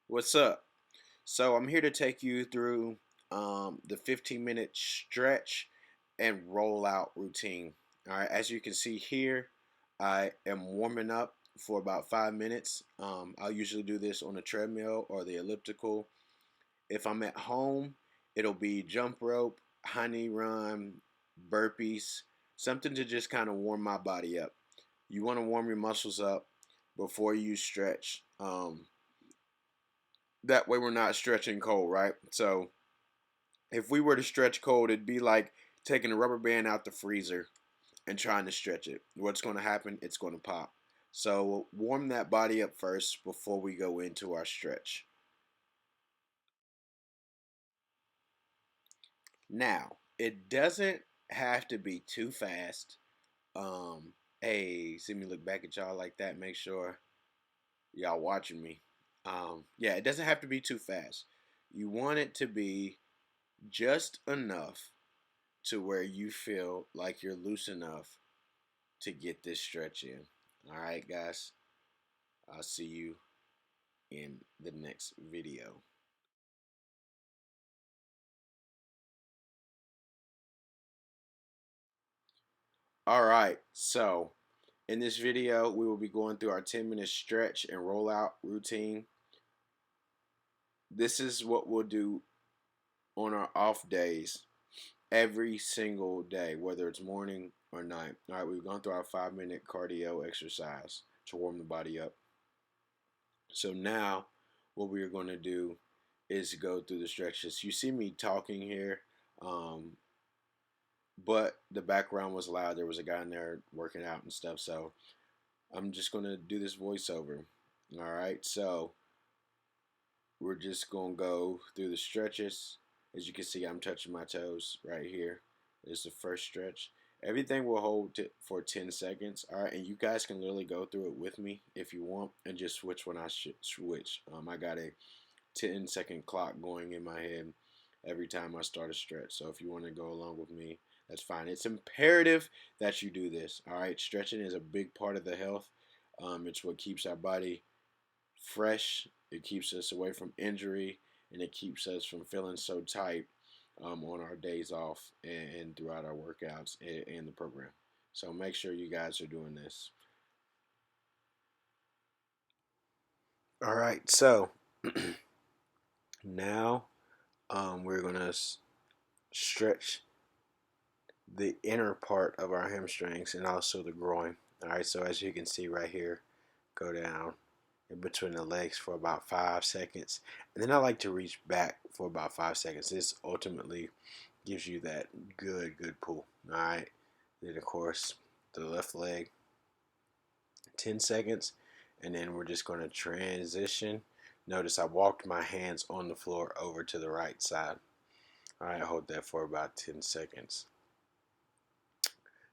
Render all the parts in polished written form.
What's up? So I'm here to take you through the 15-minute stretch and roll out routine. All right, as you can see here, I am warming up for about 5 minutes. I'll usually do this on the treadmill or the elliptical. If I'm at home, it'll be jump rope, high knee run, burpees, something to just kind of warm my body up. You want to warm your muscles up before you stretch. That way we're not stretching cold, right? So if we were to stretch cold, it'd be like taking a rubber band out the freezer and trying to stretch it. What's going to happen? It's going to pop. So warm that body up first before we go into our stretch. Now, it doesn't have to be too fast. Hey, see me look back at y'all like that. Make sure y'all watching me. Yeah, it doesn't have to be too fast. You want it to be just enough to where you feel like you're loose enough to get this stretch in. All right, guys. I'll see you in the next video. All right. So, in this video, we will be going through our 10-minute stretch and rollout routine. This is what we'll do on our off days every single day, whether it's morning or night. All right, we've gone through our 5-minute cardio exercise to warm the body up. So now what we're going to do is go through the stretches. You see me talking here, um, but the background was loud. There was a guy in there working out and stuff. So I'm just going to do this voiceover. All right. So we're just going to go through the stretches. As you can see, I'm touching my toes right here. This is the first stretch. Everything will hold for 10 seconds. All right. And you guys can literally go through it with me if you want and just switch when I switch. I got a 10-second clock going in my head every time I start a stretch. So if you want to go along with me, that's fine. It's imperative that you do this. All right, stretching is a big part of the health. It's what keeps our body fresh. It keeps us away from injury, and it keeps us from feeling so tight on our days off and throughout our workouts and the program. So make sure you guys are doing this. All right, so now we're gonna stretch the inner part of our hamstrings and also the groin. All right, so as you can see right here, go down in between the legs for about 5 seconds, and then I like to reach back for about 5 seconds. This ultimately gives you that good pull. All right, then of course the left leg, 10 seconds, and then we're just going to transition. Notice I walked my hands on the floor over to the right side. All right, hold that for about 10 seconds.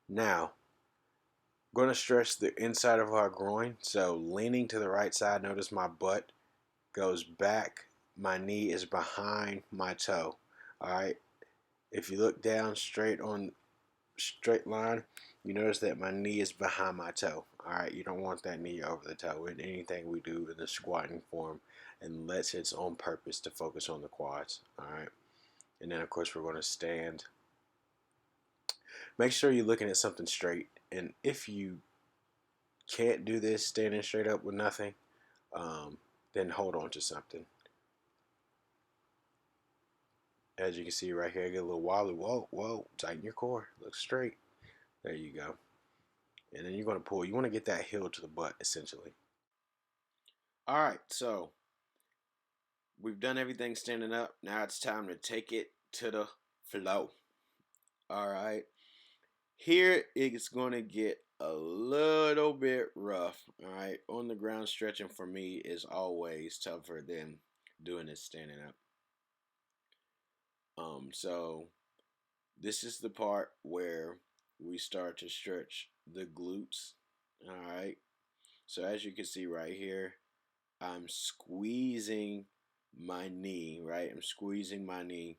Now, going to stretch the inside of our groin. So leaning to the right side, notice my butt goes back. My knee is behind my toe. All right. If you look down straight line, you notice that my knee is behind my toe. All right. You don't want that knee over the toe in anything we do in the squatting form unless it's on purpose to focus on the quads. All right. And then of course we're going to stand. Make sure you're looking at something straight. And if you can't do this standing straight up with nothing, then hold on to something. As you can see right here, I get a little wobbly. Whoa, tighten your core. Look straight. There you go. And then you're going to pull. You want to get that heel to the butt, essentially. All right, so we've done everything standing up. Now it's time to take it to the flow. All right. Here it's going to get a little bit rough. All right. On the ground, stretching for me is always tougher than doing it standing up. So this is the part where we start to stretch the glutes. All right. So as you can see right here, I'm squeezing my knee, right? I'm squeezing my knee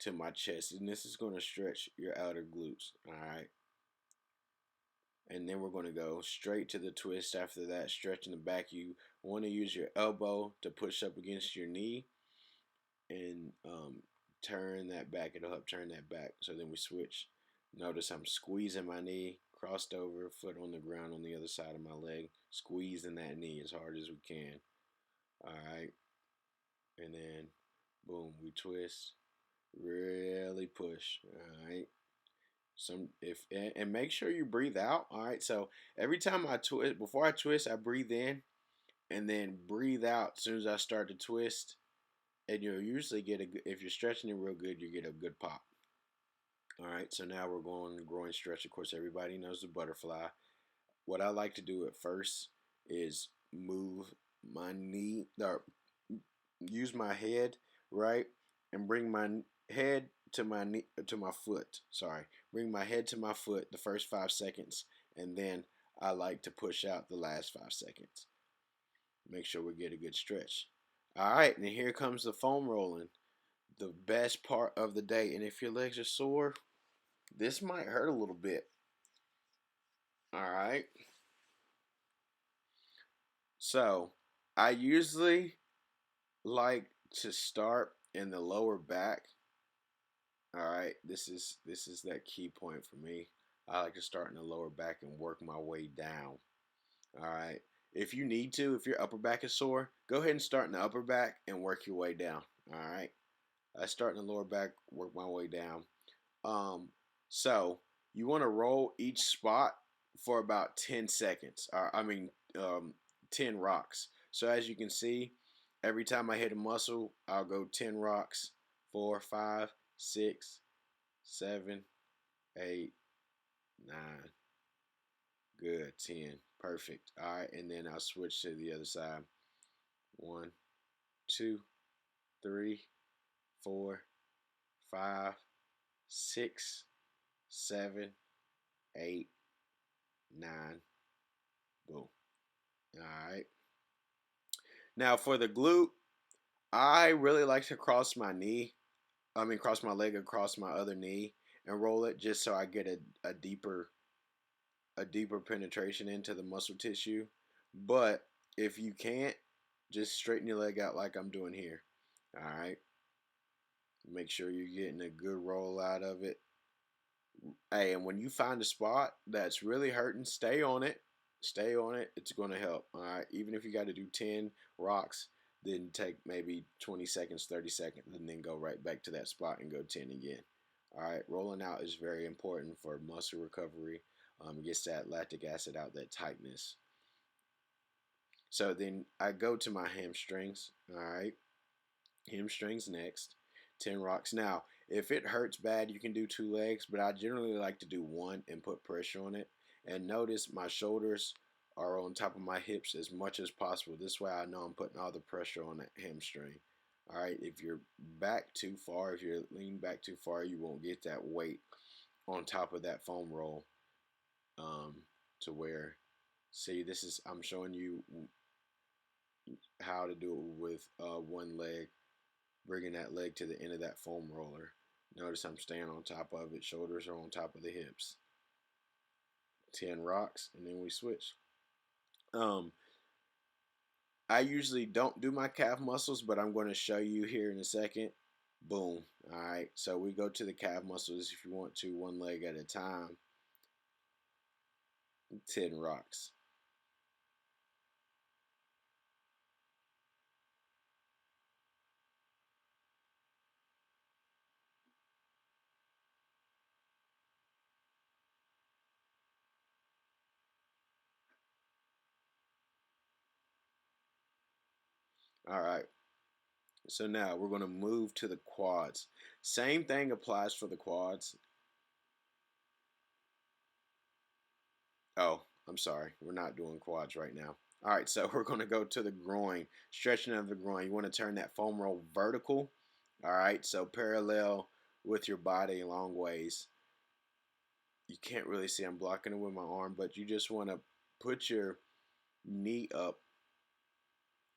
to my chest, and this is going to stretch your outer glutes. All right. And then we're going to go straight to the twist after that, stretching the back. You Want to use your elbow to push up against your knee and turn that back. It'll help turn that back. So then we switch. Notice I'm squeezing my knee, crossed over, foot on the ground on the other side of my leg, squeezing that knee as hard as we can. All right. And then, boom, we twist, really push. All right. And make sure you breathe out. All right. So every time I twist, before I twist, I breathe in and then breathe out as soon as I start to twist. And you'll usually get if you're stretching it real good, you get a good pop. All right, so now we're going to groin stretch. Of course, everybody knows the butterfly. What I like to do at first is move my knee, or use my head, right, and bring my head to my knee, to my foot. Sorry, bring my head to my foot the first 5 seconds, and then I like to push out the last 5 seconds. Make sure we get a good stretch. All right, and here comes the foam rolling, the best part of the day. And if your legs are sore, this might hurt a little bit. All right. So I usually like to start in the lower back. All right. This is that key point for me. I like to start in the lower back and work my way down. All right. If you need to, if your upper back is sore, go ahead and start in the upper back and work your way down. All right. I start in the lower back, work my way down. So you want to roll each spot for about 10 seconds. 10 rocks. So as you can see, every time I hit a muscle, I'll go 10 rocks. 4, 5, 6, 7, 8, 9. Good. 10. Perfect. All right. And then I'll switch to the other side. 1, 2, 3, 4, 5, 6, 7, 8, 9. Boom. All right. Now for the glute, I really like to cross my leg across my other knee and roll it just so I get a deeper penetration into the muscle tissue. But if you can't, just straighten your leg out like I'm doing here. All right. Make sure you're getting a good roll out of it. Hey, and when you find a spot that's really hurting, stay on it. Stay on it. It's going to help. All right. Even if you got to do 10 rocks, then take maybe 20 seconds, 30 seconds, and then go right back to that spot and go 10 again. All right. Rolling out is very important for muscle recovery. It gets that lactic acid out, that tightness. So then I go to my hamstrings. All right. Hamstrings next. 10 rocks. Now, if it hurts bad, you can do 2 legs, but I generally like to do 1 and put pressure on it. And notice my shoulders are on top of my hips as much as possible. This way I know I'm putting all the pressure on that hamstring. All right, if you're back too far, if you're leaning back too far, you won't get that weight on top of that foam roll to where, see, I'm showing you how to do it with 1 leg, bringing that leg to the end of that foam roller. Notice I'm staying on top of it. Shoulders are on top of the hips. 10 rocks, and then we switch. I usually don't do my calf muscles, but I'm going to show you here in a second. Boom. All right. So we go to the calf muscles if you want to, 1 leg at a time. 10 rocks. All right. So now we're going to move to the quads. Same thing applies for the quads. Oh, I'm sorry. We're not doing quads right now. All right, so we're going to go to the groin, stretching of the groin. You want to turn that foam roll vertical. All right, so parallel with your body long ways. You can't really see, I'm blocking it with my arm, but you just want to put your knee up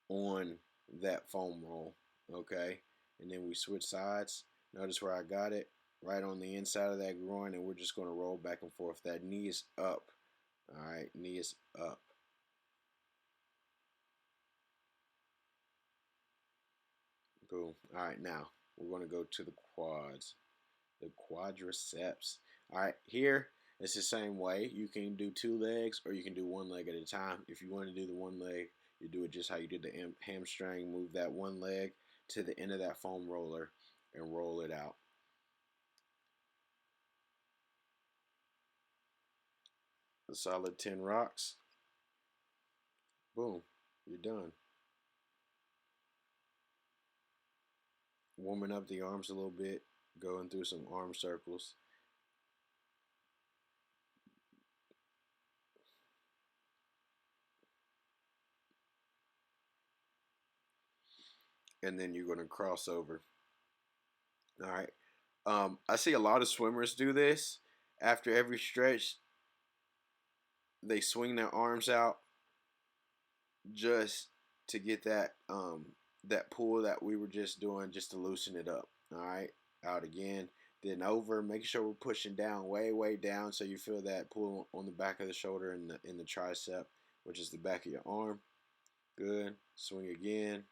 on that foam roll, okay? And then we switch sides. Notice where I got it, right on the inside of that groin, and we're just going to roll back and forth. That knee is up. All right, knee is up. Cool. All right, now we're going to go to the quads, the quadriceps. All right, here it's the same way. You can do two legs or you can do one leg at a time. If you want to do the one leg, you do it just how you did the hamstring. Move that one leg to the end of that foam roller and roll it out. A solid 10 rocks. Boom, you're done. Warming up the arms a little bit, going through some arm circles. And then you're going to cross over. All right. I see a lot of swimmers do this. After every stretch, they swing their arms out just to get that pull that we were just doing, just to loosen it up. All right, out again, then over. Making sure we're pushing down, way down, so you feel that pull on the back of the shoulder and in the tricep, which is the back of your arm. Good. Swing again.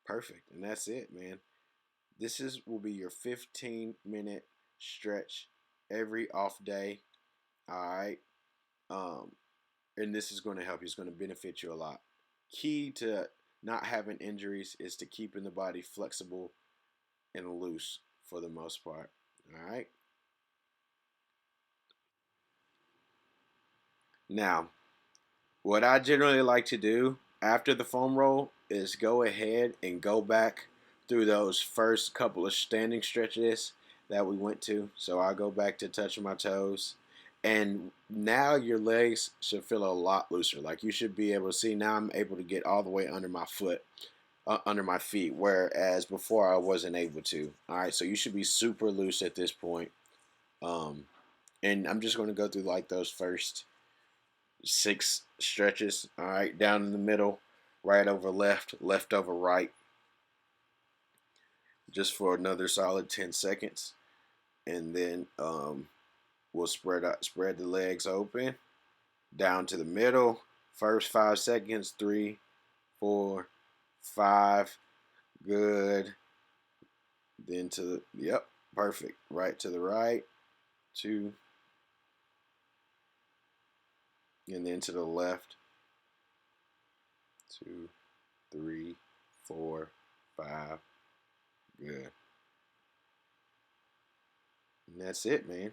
Perfect, and that's it, man. Will be your 15-minute stretch every off day. All right. And this is going to help you. It's going to benefit you a lot. Key to not having injuries is to keeping the body flexible and loose for the most part. All right. Now, what I generally like to do after the foam roll is go ahead and go back through those first couple of standing stretches that we went to. So I go back to touching my toes. And now your legs should feel a lot looser. Like you should be able to see now I'm able to get all the way under my foot, under my feet, whereas before I wasn't able to. All right, so you should be super loose at this point. Um, and I'm just going to go through like those first 6 stretches. All right, down in the middle, right over left, left over right, just for another solid 10 seconds, and then we'll spread the legs open, down to the middle. First 5 seconds, 3, 4, 5, good. Then to the yep, perfect. Right to the right, 2, and then to the left, 2, 3, 4, 5, good. And that's it, man.